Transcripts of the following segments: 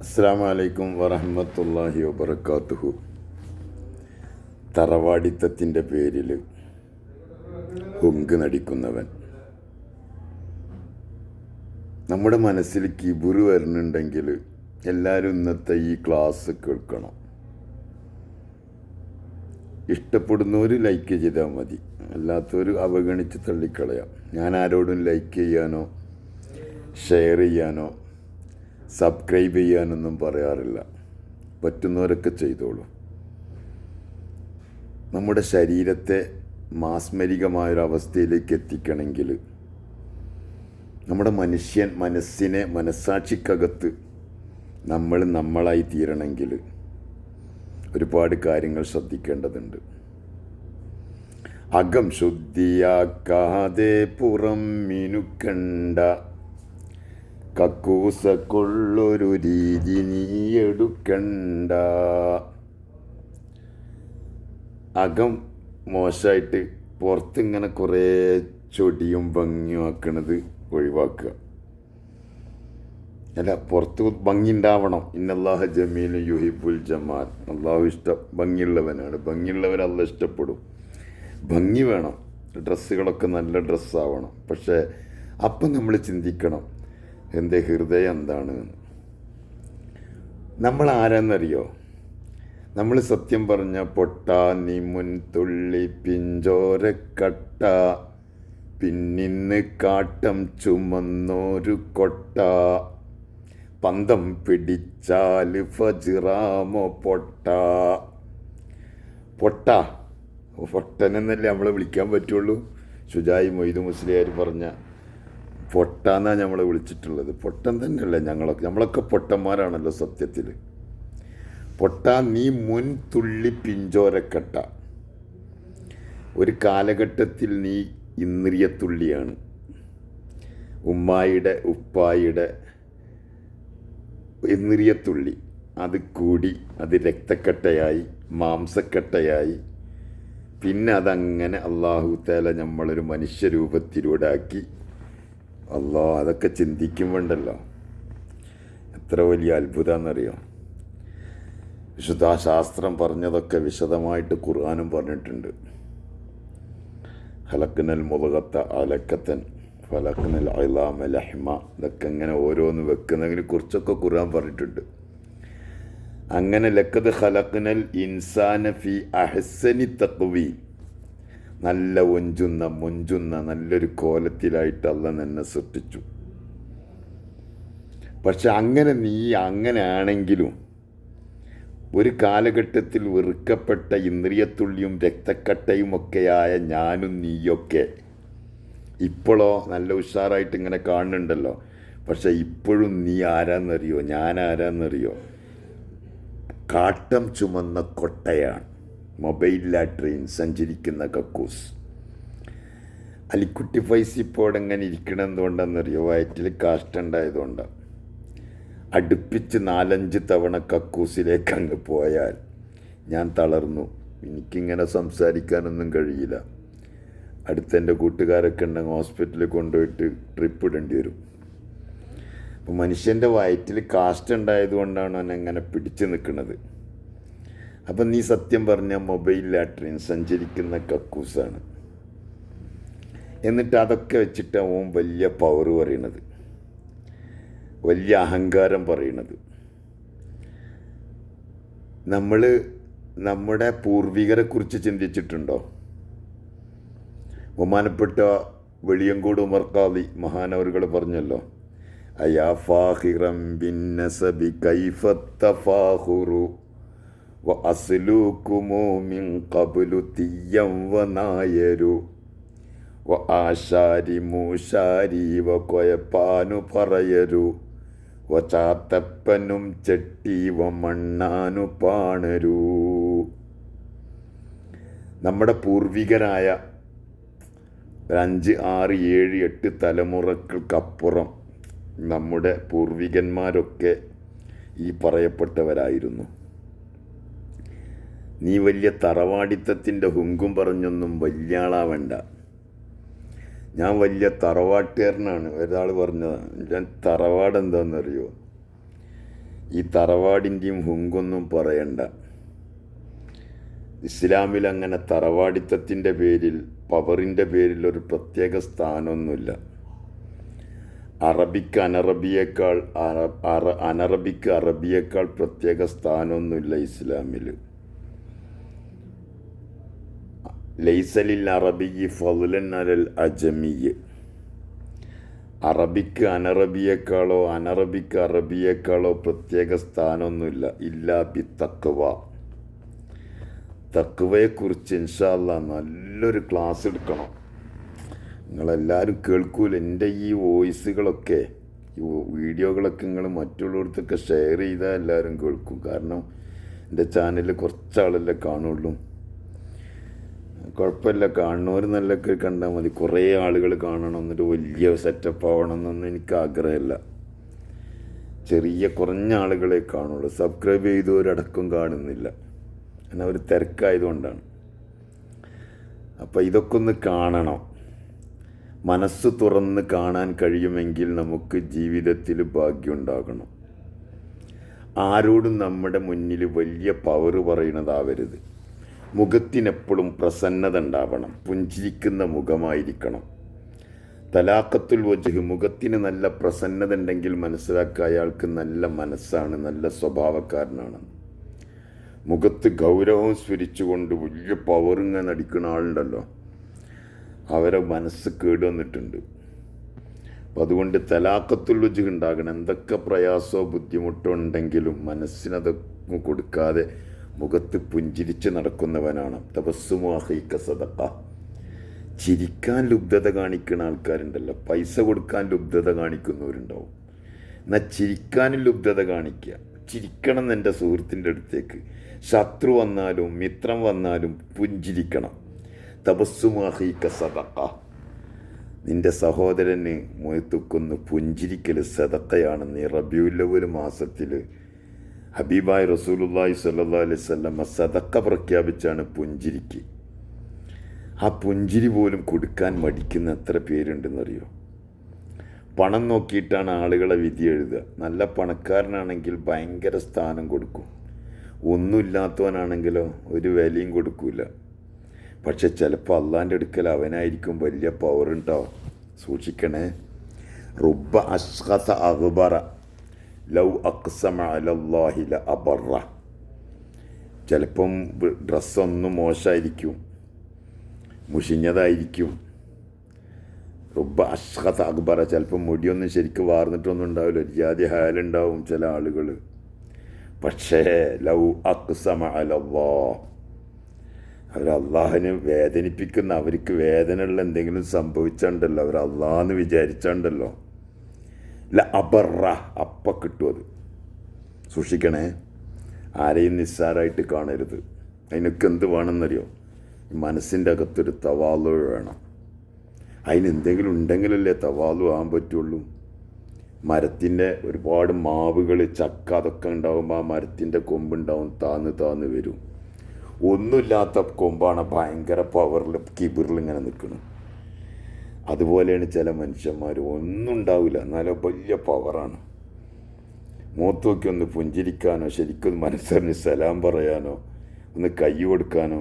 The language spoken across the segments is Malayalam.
അസ്സലാമു അലൈക്കും വറഹ്മത്തുള്ളാഹി വബറകാതുഹു. തറവാടിത്തത്തിൻ്റെ പേരിൽ ഹുങ്ക് നടിക്കുന്നവൻ. നമ്മുടെ മനസ്സിൽ കിബുറ് വരുന്നുണ്ടെങ്കിൽ എല്ലാവരും ഇന്നത്തെ ഈ ക്ലാസ് കേൾക്കണം. ഇഷ്ടപ്പെടുന്നവർ ലൈക്ക് ചെയ്താൽ മതി, അല്ലാത്തവർ അവഗണിച്ച് തള്ളിക്കളയാം. ഞാൻ ആരോടും ലൈക്ക് ചെയ്യാനോ ഷെയർ ചെയ്യാനോ സബ്സ്ക്രൈബ് ചെയ്യാനൊന്നും പറയാറില്ല. പറ്റുന്നവരൊക്കെ ചെയ്തോളൂ. നമ്മുടെ ശരീരത്തെ മാസ്മരികമായൊരവസ്ഥയിലേക്ക് എത്തിക്കണമെങ്കിൽ നമ്മുടെ മനസ്സിനെ മനസ്സാക്ഷിക്കകത്ത് നമ്മളായി തീരണമെങ്കിൽ ഒരുപാട് കാര്യങ്ങൾ ശ്രദ്ധിക്കേണ്ടതുണ്ട്. അകം ശുദ്ധിയാക്കാതെ പുറം മിനുക്കണ്ട, കക്കൂസ കൊള്ളൊരു രീതി നീ എടുക്കണ്ട. അകം മോശമായിട്ട് പുറത്തിങ്ങനെ കുറേ ചൊടിയും ഭംഗിയും ആക്കണത് ഒഴിവാക്കുക. അല്ല, പുറത്ത് ഭംഗി ഉണ്ടാവണം. ഇന്നല്ലാഹ ജമീൽ യുഹിബുൽ ജമാൽ. അള്ളാഹു ഭംഗിയുള്ളവനാണ്. ഭംഗിയുള്ളവരെ അള്ളാഹ് ഇഷ്ടപ്പെടും. ഭംഗി വേണം, ഡ്രസ്സുകളൊക്കെ നല്ല ഡ്രസ്സാവണം. പക്ഷേ അപ്പം നമ്മൾ ചിന്തിക്കണം, എൻ്റെ ഹൃദയം എന്താണ്. നമ്മൾ ആരാന്നറിയോ? നമ്മൾ സത്യം പറഞ്ഞ പൊട്ട നീ മുൻ തുള്ളി പിഞ്ചോരക്കട്ട, പിന്നിന്ന് കാട്ടം ചുമന്നോരു കൊട്ട, പന്തം പിടിച്ചാൽ ഫജിറാമോ പൊട്ട. പൊട്ടനെന്നല്ലേ നമ്മളെ വിളിക്കാൻ പറ്റുള്ളൂ. ഷുജായി മൊയ്തു മുസ്ലിയാർ പറഞ്ഞ പൊട്ടാന്നാണ് നമ്മളെ വിളിച്ചിട്ടുള്ളത്. പൊട്ടൻ തന്നെയല്ലേ നമ്മളൊക്കെ പൊട്ടന്മാരാണല്ലോ സത്യത്തിൽ. പൊട്ട നീ മുൻ തുള്ളി പിഞ്ചോരക്കട്ട. ഒരു കാലഘട്ടത്തിൽ നീ ഇന്ദ്രിയത്തുള്ളിയാണ്. ഉപ്പായുടെ ഇന്ദ്രിയത്തുള്ളി അത് കൂടി, അത് രക്തക്കട്ടയായി, മാംസക്കട്ടയായി. പിന്നെ അതങ്ങനെ അള്ളാഹു തആല നമ്മളൊരു മനുഷ്യരൂപത്തിലൂടെ ആക്കി. അതൊക്കെ ചിന്തിക്കുമ്പോണ്ടല്ലോ എത്ര വലിയ അത്ഭുതമാണെന്നറിയോ. വിശുദ്ധ ശാസ്ത്രം പറഞ്ഞതൊക്കെ വിശദമായിട്ട് ഖുർആനും പറഞ്ഞിട്ടുണ്ട്. ഖലഖ്നൽ മുദ്ഗത അലഖതൻ ഫലഖ്നൽ ഇളാമ ലഹ്മ. ഇതൊക്കെ ഇങ്ങനെ ഓരോന്ന് വെക്കുന്നതിനെ കുറിച്ചൊക്കെ ഖുർആൻ പറഞ്ഞിട്ടുണ്ട്. അങ്ങനെ ലഖദ് ഖലഖ്നൽ ഇൻസാന ഫി അഹ്സനി തഖ്വീം. നല്ല മൊഞ്ചുന്ന നല്ലൊരു കോലത്തിലായിട്ട് അള്ളാഹ് എന്നെ സൃഷ്ടിച്ചു. പക്ഷെ അങ്ങനെയാണെങ്കിലും ഒരു കാലഘട്ടത്തിൽ വെറുക്കപ്പെട്ട ഇന്ദ്രിയത്തുള്ളിയും രക്തക്കട്ടയുമൊക്കെയായ ഞാനും നീയൊക്കെ ഇപ്പോഴോ നല്ല ഉഷാറായിട്ട് ഇങ്ങനെ കാണുന്നുണ്ടല്ലോ. പക്ഷെ ഇപ്പോഴും നീ ആരാന്നറിയോ? ഞാൻ ആരാന്നറിയോ? കാട്ടം ചുമന്ന കൊട്ടയാണ്. മൊബൈൽ ലാട്രിൻ, സഞ്ചരിക്കുന്ന കക്കൂസ്. അലിക്കുട്ടി ഫൈസി ഇപ്പോൾ എങ്ങനെ ഇരിക്കണം എന്തുകൊണ്ടാണെന്നറിയോ? വയറ്റിൽ കാഷ്ടമുണ്ടായതുകൊണ്ടാണ്. അടുപ്പിച്ച് 4-5 തവണ കക്കൂസിലേക്ക് അങ്ങ് പോയാൽ ഞാൻ തളർന്നു. എനിക്കിങ്ങനെ സംസാരിക്കാനൊന്നും കഴിയില്ല. അടുത്തെൻ്റെ കൂട്ടുകാരൊക്കെ ഉണ്ടെങ്കിൽ ഹോസ്പിറ്റലിൽ കൊണ്ടുപോയിട്ട് ട്രിപ്പ് ഇടേണ്ടി വരും. അപ്പോൾ മനുഷ്യൻ്റെ വയറ്റിൽ കാഷ്ടമുണ്ടായതുകൊണ്ടാണ് അവനെങ്ങനെ പിടിച്ചു നിൽക്കുന്നത്. അപ്പം നീ സത്യം പറഞ്ഞ മൊബൈൽ ലാട്രിൻ, സഞ്ചരിക്കുന്ന കക്കൂസാണ്. എന്നിട്ട് അതൊക്കെ വെച്ചിട്ട് അവൻ വലിയ പവർ പറയണത്, വലിയ അഹങ്കാരം പറയണത്. നമ്മൾ നമ്മുടെ പൂർവികരെ കുറിച്ച് ചിന്തിച്ചിട്ടുണ്ടോ? ബഹുമാനപ്പെട്ട വെളിയങ്കോട് ഉമർ ഖാദി മഹാനവറുകൾ പറഞ്ഞല്ലോ, അയാ ഫാഹിറം ബിൻ നസബി കൈഫ തഫാഖുറു വ അസ്ലൂകുമു മിൻ ഖബ്ലു തിയ്യം വ നായരു വ ആശാരി മൂശാരി വ കൊയപ്പാനു പറയരു വ ചാത്തപ്പനും ചെട്ടി വ മണ്ണാനു പാണരു. നമ്മുടെ പൂർവികരായ 5, 6, 7, 8 തലമുറകൾക്കപ്പുറം നമ്മുടെ പൂർവികന്മാരൊക്കെ ഈ പറയപ്പെട്ടവരായിരുന്നു. നീ വലിയ തറവാടിത്തത്തിൻ്റെ ഹുങ്കും പറഞ്ഞൊന്നും വലിയ ആളാവേണ്ട. ഞാൻ വലിയ തറവാട്ടുകാരനാണ്. ഒരാൾ പറഞ്ഞതാണ്. ഞാൻ തറവാട് എന്താണെന്നറിയോ? ഈ തറവാടിൻ്റെയും ഹുങ്കൊന്നും പറയണ്ട. ഇസ്ലാമിൽ അങ്ങനെ തറവാടിത്തത്തിൻ്റെ പേരിൽ, പവറിൻ്റെ പേരിൽ ഒരു പ്രത്യേക സ്ഥാനമൊന്നുമില്ല. അറബിക്ക് അനറബിയേക്കാൾ, അനറബിക്ക് അറബിയേക്കാൾ പ്രത്യേക സ്ഥാനമൊന്നുമില്ല ഇസ്ലാമിൽ. ലൈസലിൽ അറബി ഫളൻ അലൽ അജമിയ്. അറബിക്ക് അനറബിയേക്കാളോ അനറബിക്ക് അറബിയേക്കാളോ പ്രത്യേക സ്ഥാനമൊന്നുമില്ല. ഇല്ലാ ബി തഖ്വ. തഖ്വയെക്കുറിച്ച് ഇൻഷാ അല്ലാഹ് നല്ലൊരു ക്ലാസ് എടുക്കണം. നിങ്ങളെല്ലാവരും കേൾക്കൂല. എൻ്റെ ഈ വോയിസുകളൊക്കെ, ഈ വീഡിയോകളൊക്കെ നിങ്ങൾ മറ്റുള്ളവർക്കൊക്കെ ഷെയർ ചെയ്താൽ എല്ലാവരും കേൾക്കും. കാരണം എൻ്റെ ചാനലിൽ കുറച്ചാളല്ലേ കാണുള്ളൂ. കുഴപ്പമില്ല, കാണുന്നവർ നല്ലൊക്കെ കണ്ടാൽ മതി. കുറേ ആളുകൾ കാണണം, എന്നിട്ട് വലിയ സെറ്റപ്പ് ആവണം എന്നൊന്നും എനിക്ക് ആഗ്രഹമില്ല. ചെറിയ കുറഞ്ഞ ആളുകളെ കാണുള്ളൂ. സബ്സ്ക്രൈബ് ചെയ്തവരടക്കം കാണുന്നില്ല. അങ്ങനെ ഒരു തിരക്കായതുകൊണ്ടാണ്. അപ്പോൾ ഇതൊക്കെ ഒന്ന് കാണണം. മനസ്സ് തുറന്ന് കാണാൻ കഴിയുമെങ്കിൽ നമുക്ക് ജീവിതത്തിൽ ഭാഗ്യമുണ്ടാകണം. ആരോടും നമ്മുടെ മുന്നിൽ വലിയ പവർ പറയണതാവരുത്. മുഖത്തിനെപ്പോഴും പ്രസന്നത ഉണ്ടാവണം. പുഞ്ചിരിക്കുന്ന മുഖമായിരിക്കണം. തലാഖത്തുൽ വജ്ഹ്, മുഖത്തിന് നല്ല പ്രസന്നത ഉണ്ടെങ്കിൽ മനസ്സിലാക്കുക അയാൾക്ക് നല്ല മനസ്സാണ്, നല്ല സ്വഭാവക്കാരനാണ്. മുഖത്ത് ഗൗരവം സ്ഫുരിച്ചുകൊണ്ട് വലിയ പവറിങ്ങനെ നടിക്കുന്ന ആളുണ്ടല്ലോ, അവരെ മനസ്സ് കേടുവന്നിട്ടുണ്ട്. അപ്പം അതുകൊണ്ട് തലാഖത്തുൽ വജ്ഹ് ഉണ്ടാകണം. എന്തൊക്കെ പ്രയാസമോ ബുദ്ധിമുട്ടോ ഉണ്ടെങ്കിലും മനസ്സിനതൊക്കെ കൊടുക്കാതെ മുഖത്ത് പുഞ്ചിരിച്ച് നടക്കുന്നവനാണ്. തബസ്സുമു അഖീക സദഖ. ചിരിക്കാൻ ലുബ്ധത കാണിക്കുന്ന ആൾക്കാരുണ്ടല്ലോ, പൈസ കൊടുക്കാൻ ലുബ്ധത കാണിക്കുന്നവരുണ്ടാവും. എന്നാൽ ചിരിക്കാനും ലുബ്ധത കാണിക്കുക. ചിരിക്കണം എൻ്റെ സുഹൃത്തിൻ്റെ അടുത്തേക്ക്. ശത്രു വന്നാലും മിത്രം വന്നാലും പുഞ്ചിരിക്കണം. തബസ്സുമു അഖീക സദഖ. നിൻ്റെ സഹോദരന് മുഖത്തുക്കൊന്ന് പുഞ്ചിരിക്കൽ സദഖയാണെന്ന് റബീഉൽ അവ്വൽ മാസത്തിൽ ഹബീബായ റസൂലുള്ളാഹി സ്വല്ലല്ലാഹു അലൈഹി വസല്ലം സദഖ പ്രഖ്യാപിച്ചാണ് പുഞ്ചിരിക്ക്. ആ പുഞ്ചിരി പോലും കൊടുക്കാൻ മടിക്കുന്ന എത്ര പേരുണ്ടെന്നറിയോ? പണം നോക്കിയിട്ടാണ് ആളുകളെ വിധി എഴുതുക. നല്ല പണക്കാരനാണെങ്കിൽ ഭയങ്കര സ്ഥാനം കൊടുക്കും. ഒന്നുമില്ലാത്തവനാണെങ്കിലോ ഒരു വിലയും കൊടുക്കൂല. പക്ഷെ ചിലപ്പോൾ അള്ളാൻ്റെ അടുക്കൽ അവനായിരിക്കും വലിയ പവറുണ്ടാവും. സൂക്ഷിക്കണേ. റുബ്ബ അശ്ഖസ അഗ്ബറ ലൗ അഖ്സമ അലല്ലാഹി ല അബറ. ചിലപ്പം ഡ്രസ്സൊന്നും മോശമായിരിക്കും, മുഷിഞ്ഞതായിരിക്കും. റുബ്ബ അശ്ഖസ അഗ്ബറ. ചിലപ്പം മുടിയൊന്നും ശരിക്കും വാർന്നിട്ടൊന്നും ഉണ്ടാവില്ല, ഒരു ജാതി ഹാലുണ്ടാവും ചില ആളുകൾ. പക്ഷേ ലൗ അഖ്സമ അലല്ലാഹ്, അവർ അള്ളാഹിനെ വേദനിപ്പിക്കുന്ന, അവർക്ക് വേദനയുള്ള എന്തെങ്കിലും സംഭവിച്ചാണ്ടല്ലോ, അവർ അള്ളാഹെന്ന് വിചാരിച്ചാണ്ടല്ലോ, ല അബറ, അപ്പം കിട്ടും അത്. സൂക്ഷിക്കണേ. ആരെയും നിസ്സാരമായിട്ട് കാണരുത്. അതിനൊക്കെ എന്ത് വേണമെന്നറിയോ? മനസ്സിൻ്റെ അകത്തൊരു തവാളു വേണം. അതിനെന്തെങ്കിലും ഉണ്ടെങ്കിലല്ലേ തവാളു ആകാൻ പറ്റുള്ളൂ. മരത്തിൻ്റെ ഒരുപാട് മാവുകൾ, ചക്ക, അതൊക്കെ ഉണ്ടാകുമ്പോൾ ആ മരത്തിൻ്റെ കൊമ്പുണ്ടാവും, താന്ന് വരും. ഒന്നുമില്ലാത്ത കൊമ്പാണ് ഭയങ്കര പവറിൽ കിബിറിൽ ഇങ്ങനെ നിൽക്കണം. അതുപോലെയാണ് ചില മനുഷ്യന്മാർ. ഒന്നും ഉണ്ടാവില്ല, എന്നാലും വലിയ പവറാണ്. മുഖത്ത് നോക്കി ഒന്ന് പുഞ്ചിരിക്കാനോ ശരിക്കും മനസ്സറിഞ്ഞ് സലാം പറയാനോ ഒന്ന് കൈ കൊടുക്കാനോ,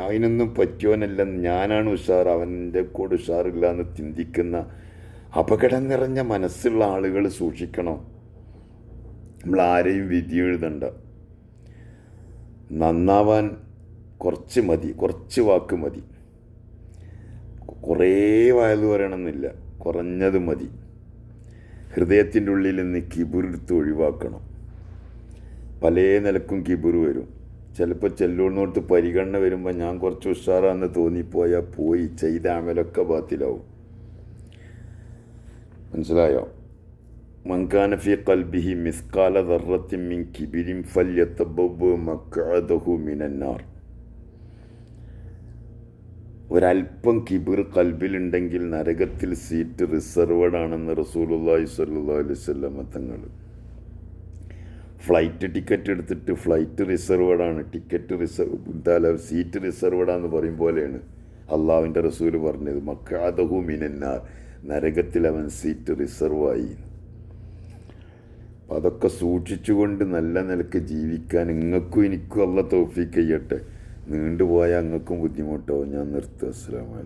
അതിനൊന്നും പറ്റിയോനല്ലെന്ന്, ഞാനാണ് ഉഷാർ, അവൻ്റെ കൂടെ ഉഷാറില്ല എന്ന് ചിന്തിക്കുന്ന അപകടം നിറഞ്ഞ മനസ്സുള്ള ആളുകൾ സൂക്ഷിക്കണം. നമ്മൾ ആരെയും വിധി എഴുതണ്ട. നന്നാവാൻ കുറച്ച് മതി, കുറച്ച് വാക്ക് മതി. കുറേ വയലു പറയണമെന്നില്ല, കുറഞ്ഞത് മതി. ഹൃദയത്തിൻ്റെ ഉള്ളിൽ നിന്ന് കിബിറെടുത്ത് ഒഴിവാക്കണം. പല നിലക്കും കിബിർ വരും. ചിലപ്പോൾ ചെല്ലുന്നോടത്ത് പരിഗണന വരുമ്പോൾ ഞാൻ കുറച്ച് ഉഷാറാന്ന് തോന്നിപ്പോയാൽ പോയി ചെയ്ത അമലൊക്കെ ബാത്തിലാവും. മനസ്സിലായോ? മൻകാന ഫീ ഖൽബിഹി മിസ്കാല ദർറത്തിൻ മിൻ കിബിരിൻ ഫല്യതബവ്വ മഖ്അദഹു മിനന്നാർ. ഒരല്പം കിബിർ കൽബിലുണ്ടെങ്കിൽ നരകത്തിൽ സീറ്റ് റിസർവഡ് ആണെന്ന് റസൂലുള്ളാഹി സ്വല്ലല്ലാഹു അലൈഹി വസല്ലം തങ്ങൾ. ഫ്ലൈറ്റ് ടിക്കറ്റ് എടുത്തിട്ട് ഫ്ലൈറ്റ് റിസർവഡാണ്, സീറ്റ് റിസർവഡാന്ന് പറയും പോലെയാണ് അള്ളാഹുവിൻ്റെ റസൂൽ പറഞ്ഞത്. മഖ്അദഹു മിനന്നാർ, നരകത്തിൽ അവൻ സീറ്റ് റിസർവായി. അപ്പം അതൊക്കെ സൂക്ഷിച്ചുകൊണ്ട് നല്ല നിലക്ക് ജീവിക്കാൻ നിങ്ങൾക്കും എനിക്കും അള്ള തൗഫീക്ക് ചെയ്യട്ടെ. നീണ്ടുപോയാൽ അങ്ങക്കും ബുദ്ധിമുട്ടാവും. ഞാൻ നിർത്തുക. അസ്സലാമു അലൈക്കും.